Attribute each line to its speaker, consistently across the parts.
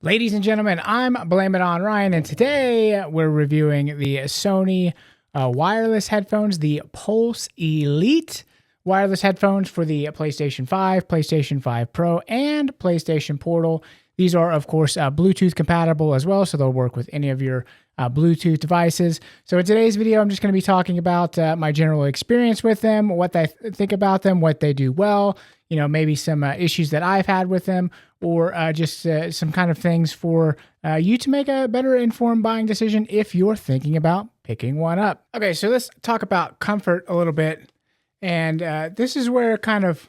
Speaker 1: Ladies and gentlemen, I'm Blame It On Ryan, and today we're reviewing the Sony wireless headphones, the Pulse Elite wireless headphones for the PlayStation 5, PlayStation 5 Pro, and PlayStation Portal. These are, of course, Bluetooth compatible as well, so they'll work with any of your Bluetooth devices. So in today's video, I'm just going to be talking about my general experience with them, what I think about them, what they do well, maybe some issues that I've had with them, or just some kind of things for you to make a better informed buying decision if you're thinking about picking one up. Okay, so let's talk about comfort a little bit. And this is where kind of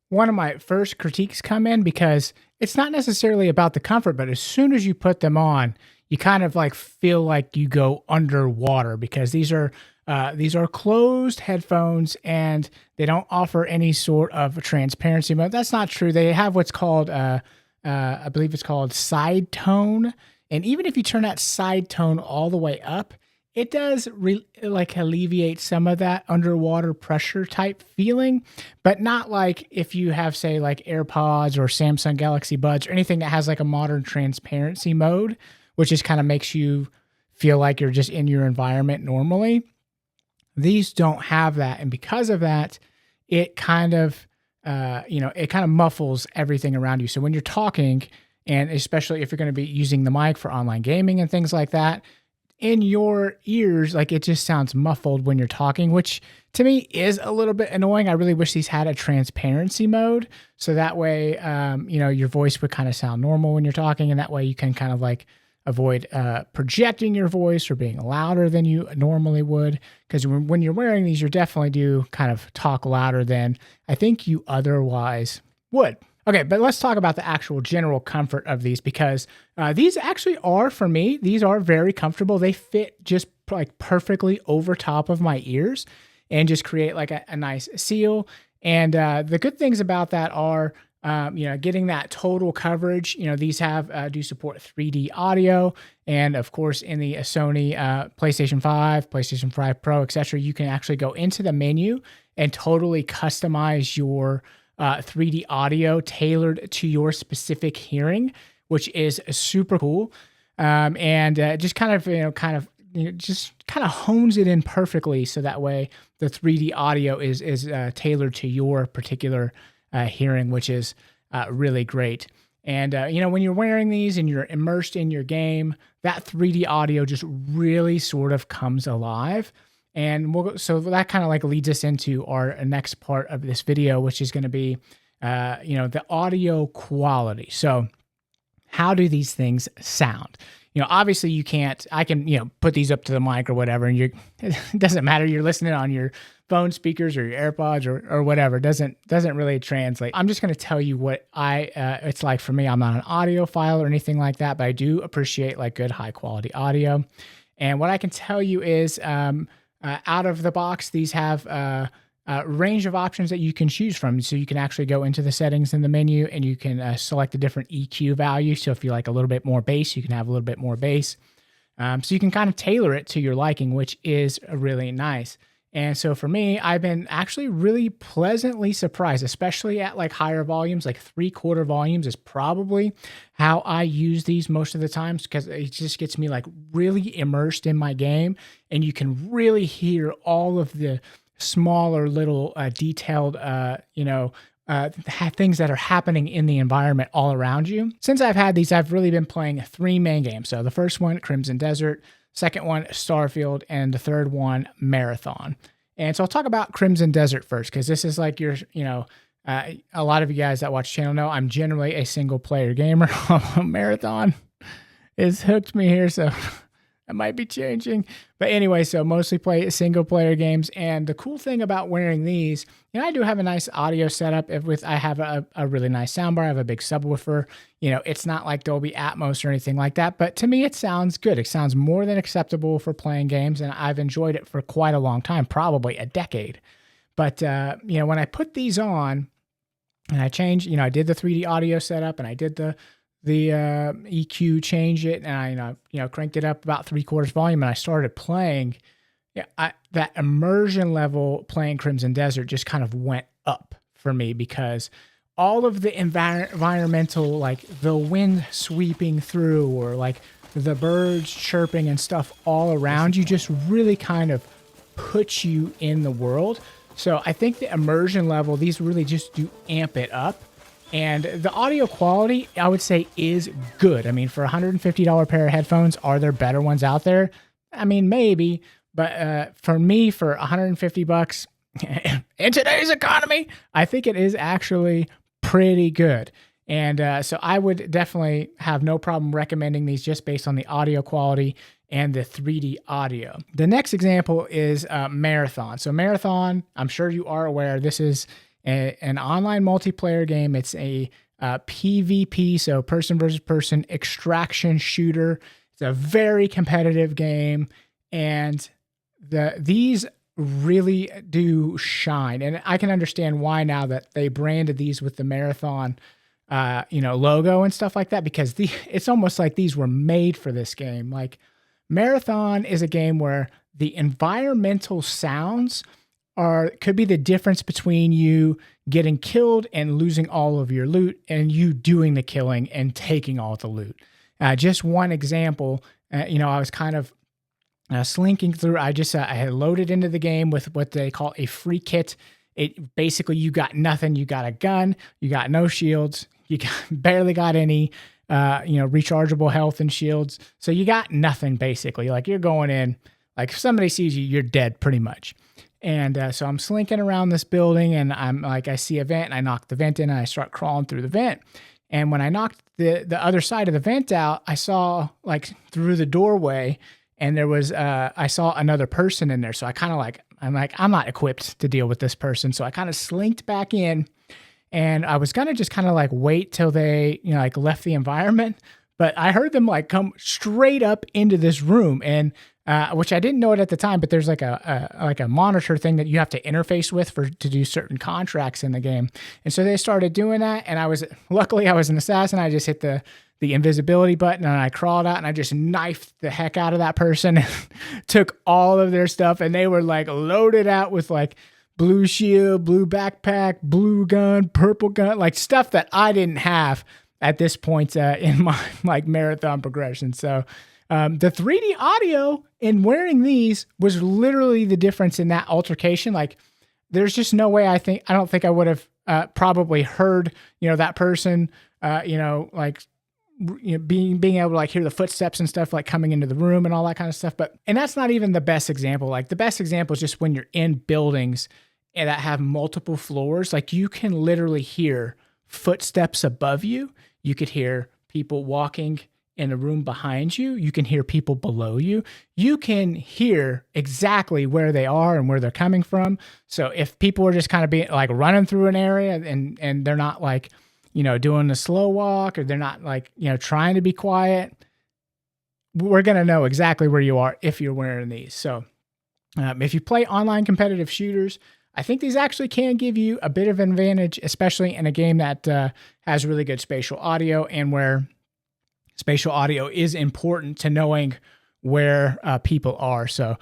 Speaker 1: one of my first critiques come in, because it's not necessarily about the comfort, but as soon as you put them on, you kind of like feel like you go underwater, because these are closed headphones and they don't offer any sort of transparency mode. That's not true. They have what's called, I believe it's called side tone. And even if you turn that side tone all the way up, it does alleviate some of that underwater pressure type feeling, but not like if you have, say, like AirPods or Samsung Galaxy Buds or anything that has like a modern transparency mode, which just kind of makes you feel like you're just in your environment normally. These don't have that, and because of that, it kind of, it kind of muffles everything around you. So when you're talking, and especially if you're going to be using the mic for online gaming and things like that, in your ears, like it just sounds muffled when you're talking, which to me is a little bit annoying. I really wish these had a transparency mode, so that way, your voice would kind of sound normal when you're talking, and that way you can kind of like avoid projecting your voice or being louder than you normally would. Because when you're wearing these, you definitely do kind of talk louder than I think you otherwise would. Okay, but let's talk about the actual general comfort of these, because these actually are, for me, these are very comfortable. They fit just like perfectly over top of my ears and just create like a nice seal. And the good things about that are, getting that total coverage. These do support 3D audio, and of course, in the Sony PlayStation 5, PlayStation 5 Pro, etc., you can actually go into the menu and totally customize your 3D audio tailored to your specific hearing, which is super cool. And just kind of just kind of hones it in perfectly, so that way the 3D audio is tailored to your particular hearing, which is really great. And when you're wearing these and you're immersed in your game, that 3D audio just really sort of comes alive. And so that kind of like leads us into our next part of this video, which is going to be, the audio quality. So how do these things sound? Obviously I can, put these up to the mic or whatever, and it doesn't matter. You're listening on your phone speakers or your AirPods or whatever. It doesn't really translate. I'm just going to tell you what it's like for me. I'm not an audiophile or anything like that, but I do appreciate like good high quality audio. And what I can tell you is, out of the box, these have a range of options that you can choose from. So you can actually go into the settings in the menu, and you can select a different EQ value. So if you like a little bit more bass, you can have a little bit more bass. So you can kind of tailor it to your liking, which is really nice. And so for me, I've been actually really pleasantly surprised, especially at like higher volumes. Like 3/4 volumes is probably how I use these most of the times, because it just gets me like really immersed in my game, and you can really hear all of the smaller little detailed things that are happening in the environment all around you. Since I've had these, I've really been playing 3 main games. So the first one, Crimson Desert; second one, Starfield; and the third one, Marathon. And so I'll talk about Crimson Desert first, because this is like your, a lot of you guys that watch the channel know I'm generally a single player gamer. Marathon has hooked me here, so that might be changing. But anyway, so mostly play single player games. And the cool thing about wearing these, I do have a nice audio setup. I have a really nice soundbar. I have a big subwoofer. It's not like Dolby Atmos or anything like that, but to me, it sounds good. It sounds more than acceptable for playing games, and I've enjoyed it for quite a long time, probably a decade. But, when I put these on and I changed, I did the 3D audio setup, and I did the EQ change it, and I cranked it up about 3/4 volume, and I started playing. That immersion level playing Crimson Desert just kind of went up for me, because all of the environmental, like the wind sweeping through or like the birds chirping and stuff all around you just really kind of puts you in the world. So I think the immersion level, these really just do amp it up. And the audio quality, I would say, is good. I mean, for a $150 pair of headphones, are there better ones out there? I mean, maybe. But for me, for 150 bucks in today's economy, I think it is actually pretty good. And so I would definitely have no problem recommending these just based on the audio quality and the 3D audio. The next example is Marathon. So Marathon, I'm sure you are aware, this is an online multiplayer game. It's a PvP, so person versus person extraction shooter. It's a very competitive game, and these really do shine. And I can understand why now that they branded these with the Marathon logo and stuff like that, because it's almost like these were made for this game. Like, Marathon is a game where the environmental sounds could be the difference between you getting killed and losing all of your loot and you doing the killing and taking all the loot. Just one example, I was kind of slinking through. I had loaded into the game with what they call a free kit. It basically, you got nothing. You got a gun, you got no shields, barely got any rechargeable health and shields. So you got nothing basically. Like, you're going in, like, if somebody sees you, you're dead pretty much. And so I'm slinking around this building, and I'm like, I see a vent, and I knock the vent in, and I start crawling through the vent. And when I knocked the other side of the vent out, I saw, like, through the doorway, and there was I saw another person in there. So I kind of I'm not equipped to deal with this person. So I kind of slinked back in, and I was gonna just kind of like wait till they left the environment. But I heard them like come straight up into this room, and which I didn't know it at the time, but there's like a monitor thing that you have to interface with to do certain contracts in the game. And so they started doing that, and luckily I was an assassin. I just hit the invisibility button, and I crawled out, and I just knifed the heck out of that person and took all of their stuff. And they were like loaded out with like blue shield, blue backpack, blue gun, purple gun, like stuff that I didn't have at this point in my like marathon progression. So the 3D audio in wearing these was literally the difference in that altercation. Like, there's just no way I don't think I would have probably heard, that person, being able to like hear the footsteps and stuff like coming into the room and all that kind of stuff. And that's not even the best example. Like, the best example is just when you're in buildings that have multiple floors, like, you can literally hear footsteps above you. You could hear people walking in a room behind you. You can hear people below you. You can hear exactly where they are and where they're coming from. So if people are just kind of being like running through an area and they're not like, doing a slow walk, or they're not like, trying to be quiet, we're going to know exactly where you are if you're wearing these. So if you play online competitive shooters, I think these actually can give you a bit of an advantage, especially in a game that has really good spatial audio, and where spatial audio is important to knowing where people are. So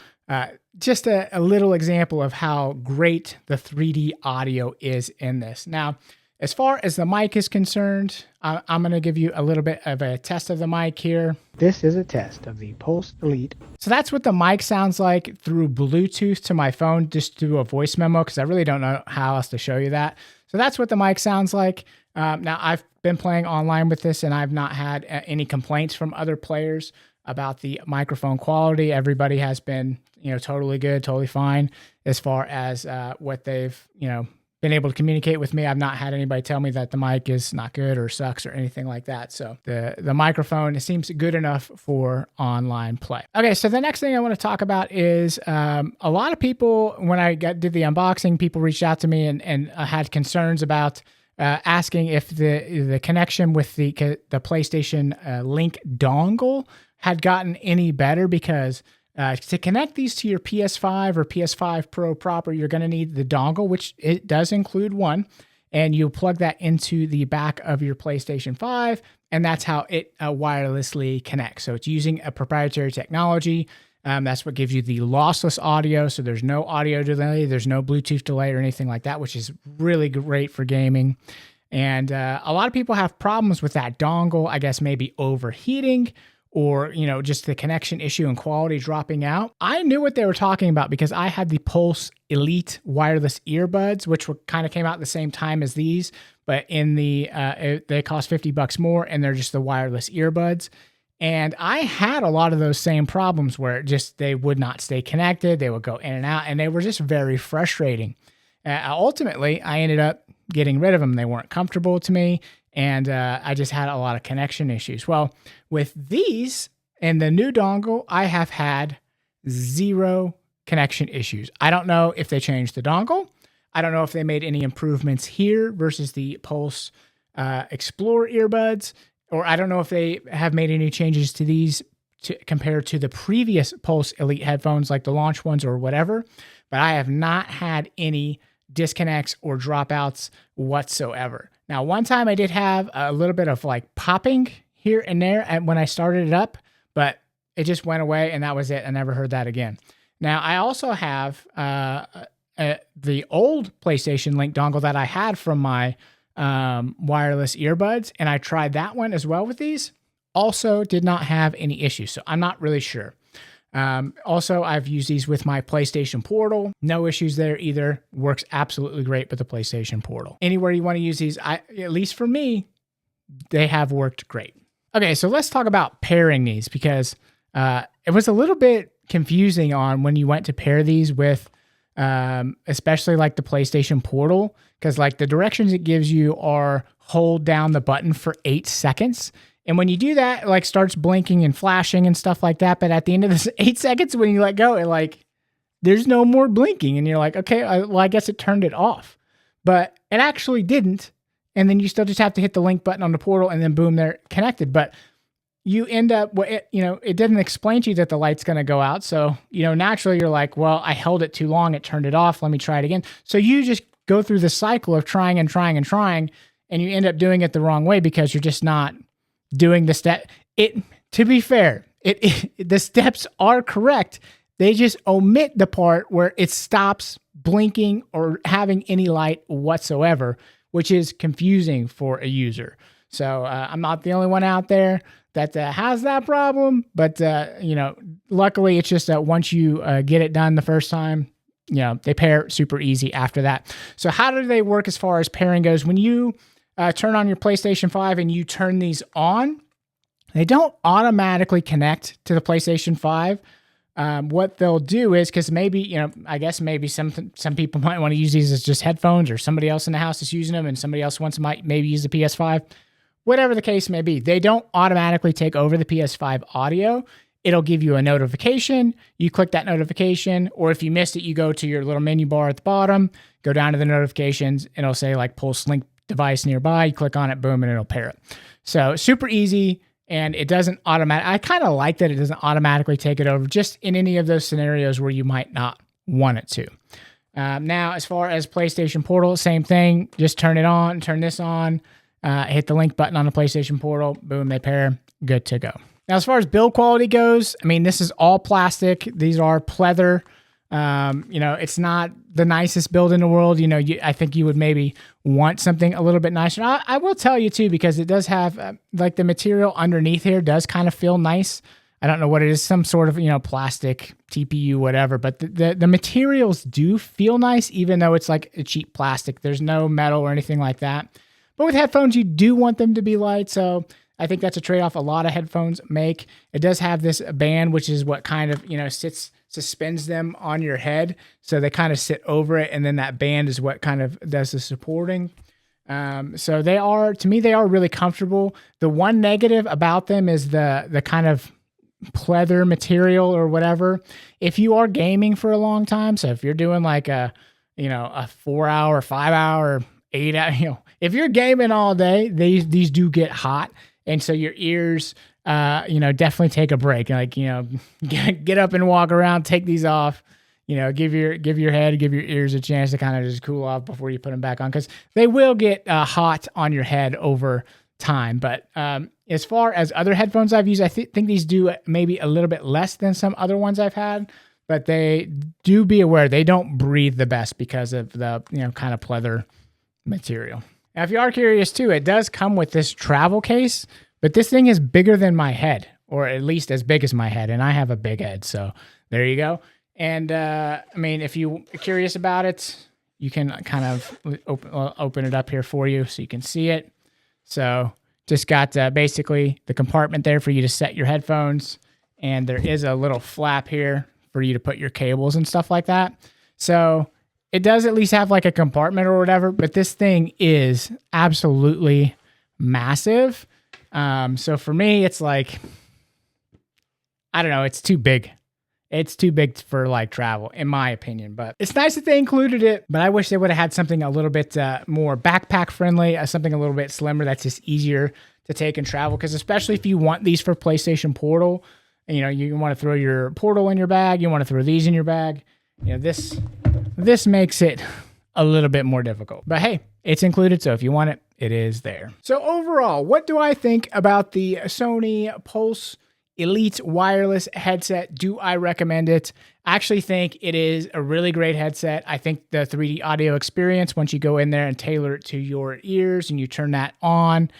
Speaker 1: just a little example of how great the 3D audio is in this. Now, as far as the mic is concerned, I'm going to give you a little bit of a test of the mic here. This is a test of the Pulse Elite. So that's what the mic sounds like through Bluetooth to my phone, just through a voice memo, because I really don't know how else to show you that. So that's what the mic sounds like. Now, I've been playing online with this, and I've not had any complaints from other players about the microphone quality. Everybody has been, totally good, totally fine as far as what they've, been able to communicate with me. I've not had anybody tell me that the mic is not good or sucks or anything like that. So the microphone, it seems good enough for online play. Okay, so the next thing I want to talk about is a lot of people, when I did the unboxing, people reached out to me and had concerns about asking if the connection with the PlayStation Link dongle had gotten any better, because to connect these to your PS5 or PS5 Pro proper, you're going to need the dongle, which it does include one, and you plug that into the back of your PlayStation 5, and that's how it wirelessly connects. So it's using a proprietary technology. That's what gives you the lossless audio, so there's no audio delay, there's no Bluetooth delay or anything like that, which is really great for gaming. And a lot of people have problems with that dongle, I guess maybe overheating or, just the connection issue and quality dropping out. I knew what they were talking about because I had the Pulse Elite wireless earbuds, which kind of came out at the same time as these, but they cost $50 more and they're just the wireless earbuds. And I had a lot of those same problems where they would not stay connected. They would go in and out and they were just very frustrating. Ultimately, I ended up getting rid of them. They weren't comfortable to me. And I just had a lot of connection issues. Well, with these and the new dongle, I have had 0 connection issues. I don't know if they changed the dongle. I don't know if they made any improvements here versus the Pulse Explorer earbuds, or I don't know if they have made any changes to these compared to the previous Pulse Elite headphones, like the launch ones or whatever. But I have not had any disconnects or dropouts whatsoever. Now, one time I did have a little bit of like popping here and there when I started it up, but it just went away and that was it. I never heard that again. Now, I also have the old PlayStation Link dongle that I had from my wireless earbuds, and I tried that one as well with these. Also did not have any issues, so I'm not really sure. Also, I've used these with my PlayStation Portal. No issues there either. Works absolutely great with the PlayStation Portal. Anywhere you want to use these, at least for me, they have worked great. Okay, so let's talk about pairing these because it was a little bit confusing on when you went to pair these with, especially like the PlayStation Portal, because like the directions it gives you are hold down the button for 8 seconds. And when you do that, it like starts blinking and flashing and stuff like that. But at the end of this 8 seconds, when you let go, it like, there's no more blinking. And you're like, okay, well, I guess it turned it off. But it actually didn't. And then you still just have to hit the link button on the portal and then boom, they're connected. But you end up, it didn't explain to you that the light's going to go out. So, naturally you're like, well, I held it too long. It turned it off. Let me try it again. So you just go through the cycle of trying and trying and trying. And you end up doing it the wrong way because you're just not doing the step. To be fair, the steps are correct. They just omit the part where it stops blinking or having any light whatsoever, which is confusing for a user. So I'm not the only one out there that has that problem, but luckily it's just that once you get it done the first time, they pair super easy after that. So how do they work as far as pairing goes? When you turn on your PlayStation 5 and you turn these on, they don't automatically connect to the PlayStation 5. What they'll do is, because maybe, I guess maybe some people might want to use these as just headphones, or somebody else in the house is using them and somebody else might maybe use the PS5. Whatever the case may be, they don't automatically take over the PS5 audio. It'll give you a notification. You click that notification, or if you missed it, you go to your little menu bar at the bottom, go down to the notifications, and it'll say like Pulse Link device nearby. You click on it, boom, and it'll pair it. So super easy, and it doesn't I kind of like that it doesn't automatically take it over just in any of those scenarios where you might not want it to. Now, as far as PlayStation Portal, same thing. Just turn it on, turn this on, hit the link button on the PlayStation Portal, boom, they pair, good to go. Now, as far as build quality goes, this is all plastic. These are pleather. It's not the nicest build in the world. I think you would maybe want something a little bit nicer. I will tell you too, because it does have like the material underneath here does kind of feel nice. I don't know what it is, some sort of, plastic, TPU, whatever, but the materials do feel nice, even though it's like a cheap plastic. There's no metal or anything like that. But with headphones, you do want them to be light. So I think that's a trade-off a lot of headphones make. It does have this band, which is what kind of, suspends them on your head. So they kind of sit over it. And then that band is what kind of does the supporting. So to me, they are really comfortable. The one negative about them is the kind of pleather material or whatever. If you are gaming for a long time, so if you're doing like a 4 hour, 5 hour, 8 hour, if you're gaming all day, these do get hot. And so your ears, definitely take a break. Like, get up and walk around, take these off, give your head, give your ears a chance to kind of just cool off before you put them back on, because they will get hot on your head over time. But as far as other headphones I've used, I think these do maybe a little bit less than some other ones I've had, but they do be aware they don't breathe the best because of the, kind of pleather material. Now, if you are curious too, it does come with this travel case, but this thing is bigger than my head, or at least as big as my head, and I have a big head, so there you go. And I mean, if you're curious about it, you can kind of open it up here for you so you can see it. So just got basically the compartment there for you to set your headphones, and there is a little flap here for you to put your cables and stuff like that. So it does at least have like a compartment or whatever, but this thing is absolutely massive. So for me, it's like, I don't know, it's too big. It's too big for like travel, in my opinion, but it's nice that they included it, but I wish they would have had something a little bit more backpack friendly, something a little bit slimmer that's just easier to take and travel. Because especially if you want these for PlayStation Portal, and, you know, you want to throw your Portal in your bag, you want to throw these in your bag, you know, this makes it a little bit more difficult. But hey, it's included, so if you want it, it is there. So overall, what do I think about the Sony Pulse Elite wireless headset? Do I recommend it? I actually think it is a really great headset. I think the 3D audio experience, once you go in there and tailor it to your ears and you turn that on,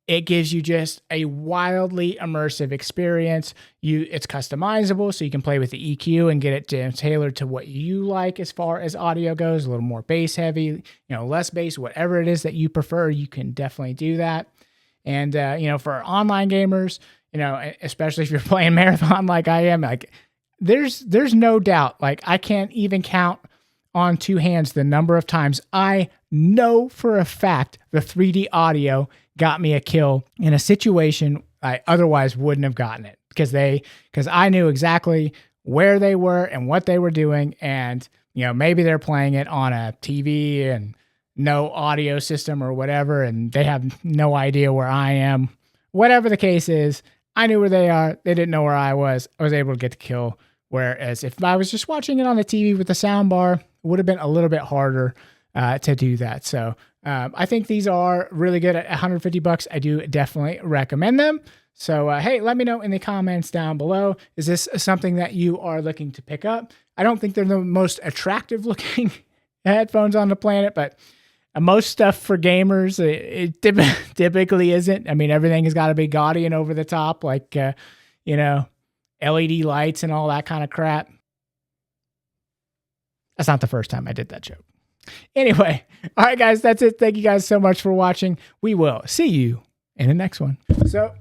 Speaker 1: it gives you just a wildly immersive experience. It's customizable, so you can play with the EQ and get it tailored to what you like as far as audio goes. A little more bass heavy, you know, less bass, whatever it is that you prefer, you can definitely do that. And you know, for online gamers, you know, especially if you're playing marathon like I am, like there's no doubt, like I can't even count on two hands the number of times I know for a fact the 3D audio got me a kill in a situation I otherwise wouldn't have gotten it, because I knew exactly where they were and what they were doing. And, you know, maybe they're playing it on a TV and no audio system or whatever, and they have no idea where I am. Whatever the case is, I knew where they are. They didn't know where I was. I was able to get the kill. Whereas if I was just watching it on the TV with the sound bar, it would have been a little bit harder to do that. So I think these are really good at $150. I do definitely recommend them. So hey, let me know in the comments down below. Is this something that you are looking to pick up? I don't think they're the most attractive looking headphones on the planet, but most stuff for gamers, it typically isn't. I mean, everything has got to be gaudy and over the top, like, you know, LED lights and all that kind of crap. That's not the first time I did that joke. Anyway, all right, guys, that's it. Thank you guys so much for watching. We will see you in the next one. So,